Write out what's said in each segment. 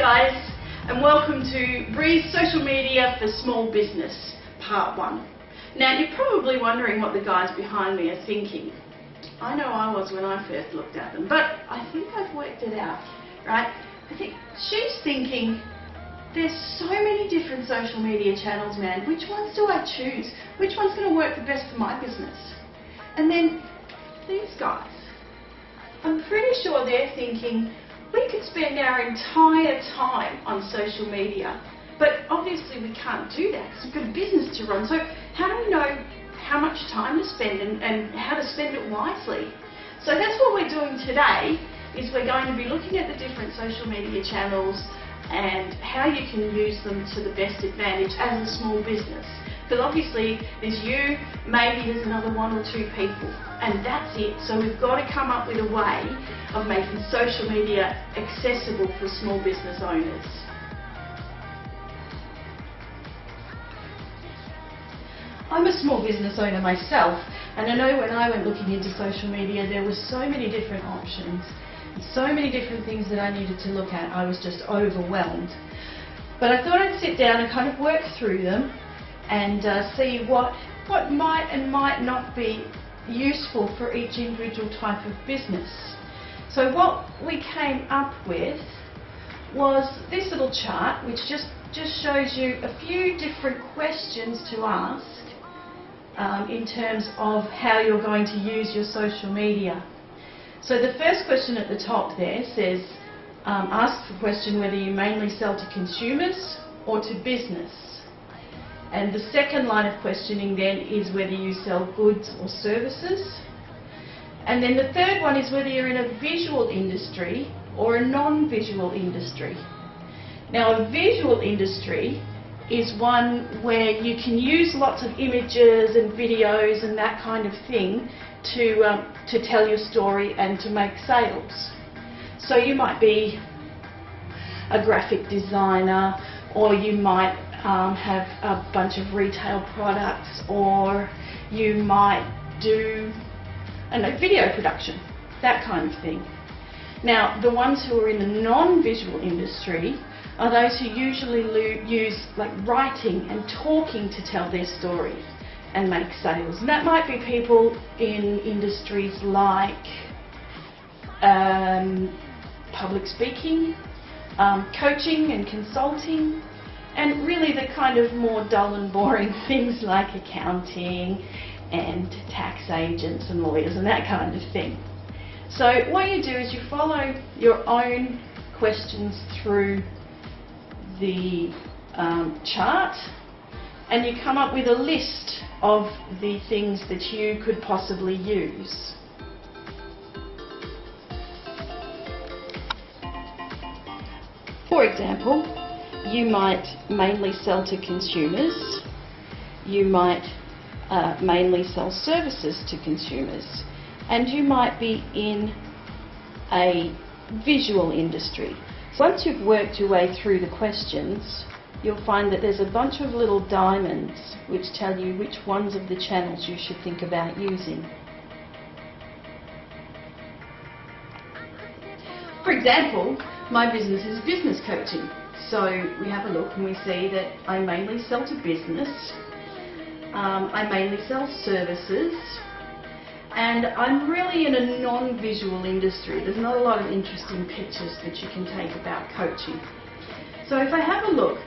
guys, and welcome to Bree's Social Media for Small Business, Part 1. Now you're probably wondering what the guys behind me are thinking. I know I was when I first looked at them, but I think I've worked it out, right? I think she's thinking, there's so many different social media channels, man. Which ones do I choose? Which one's going to work the best for my business? And then these guys, I'm pretty sure they're thinking, we could spend our entire time on social media, but obviously we can't do that because we've got a business to run. So how do we know how much time to spend and how to spend it wisely? So that's what we're doing today, is we're going to be looking at the different social media channels and how you can use them to the best advantage as a small business. Because obviously there's you, maybe there's another one or two people, and that's it. So we've got to come up with a way of making social media accessible for small business owners. I'm a small business owner myself, and I know when I went looking into social media there were so many different options, so many different things that I needed to look at. I was just overwhelmed. But I thought I'd sit down and kind of work through them and see what might and might not be useful for each individual type of business. So what we came up with was this little chart, which just shows you a few different questions to ask in terms of how you're going to use your social media. So the first question at the top there says, ask the question whether you mainly sell to consumers or to business. And the second line of questioning then is whether you sell goods or services. And then the third one is whether you're in a visual industry or a non-visual industry. Now a visual industry is one where you can use lots of images and videos and that kind of thing to tell your story and to make sales. So you might be a graphic designer, or you might have a bunch of retail products, or you might do video production, that kind of thing. Now the ones who are in the non-visual industry are those who usually use like writing and talking to tell their story and make sales. And that might be people in industries like public speaking, coaching and consulting, and really the kind of more dull and boring things like accounting and tax agents and lawyers and that kind of thing. So what you do is you follow your own questions through the chart, and you come up with a list of the things that you could possibly use. For example, you might mainly sell to consumers, you might mainly sell services to consumers, and you might be in a visual industry. So once you've worked your way through the questions, you'll find that there's a bunch of little diamonds which tell you which ones of the channels you should think about using. For example, my business is business coaching. So we have a look and we see that I mainly sell to business, I mainly sell services, and I'm really in a non-visual industry. There's not a lot of interesting pictures that you can take about coaching. So if I have a look,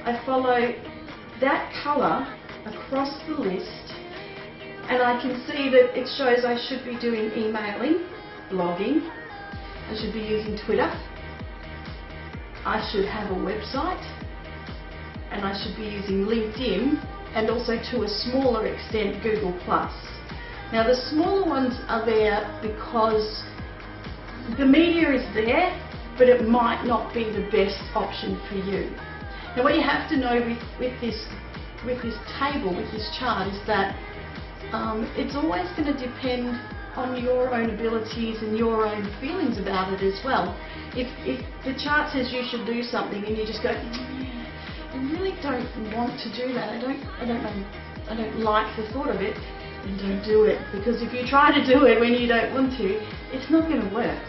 I follow that colour across the list, and I can see that it shows I should be doing emailing, blogging, I should be using Twitter, I should have a website, and I should be using LinkedIn, and also to a smaller extent Google+. Now the smaller ones are there because the media is there, but it might not be the best option for you. Now what you have to know with this table, with this chart, is that it's always going to depend on your own abilities and your own feelings about it as well. If the chart says you should do something and you just go, I really don't want to do that, I don't like the thought of it, then don't do it. Because if you try to do it when you don't want to, it's not going to work.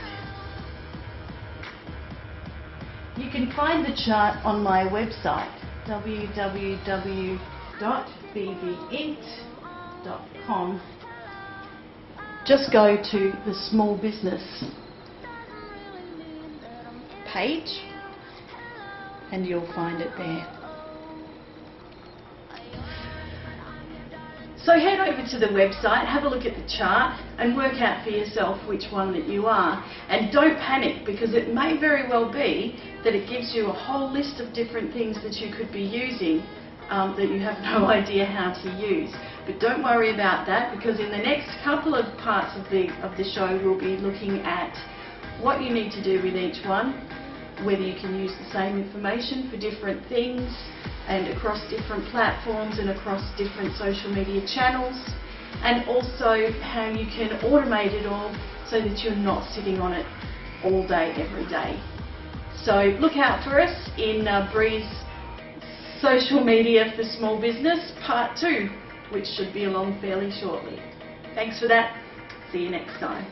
You can find the chart on my website, www.bbint.com. Just go to the small business page and you'll find it there. So head over to the website, have a look at the chart and work out for yourself which one that you are. And don't panic, because it may very well be that it gives you a whole list of different things that you could be using that you have no idea how to use. But don't worry about that, because in the next couple of parts of the show we'll be looking at what you need to do with each one, whether you can use the same information for different things and across different platforms and across different social media channels, and also how you can automate it all so that you're not sitting on it all day, every day. So look out for us in Bree's Social Media for Small Business Part 2, which should be along fairly shortly. Thanks for that. See you next time.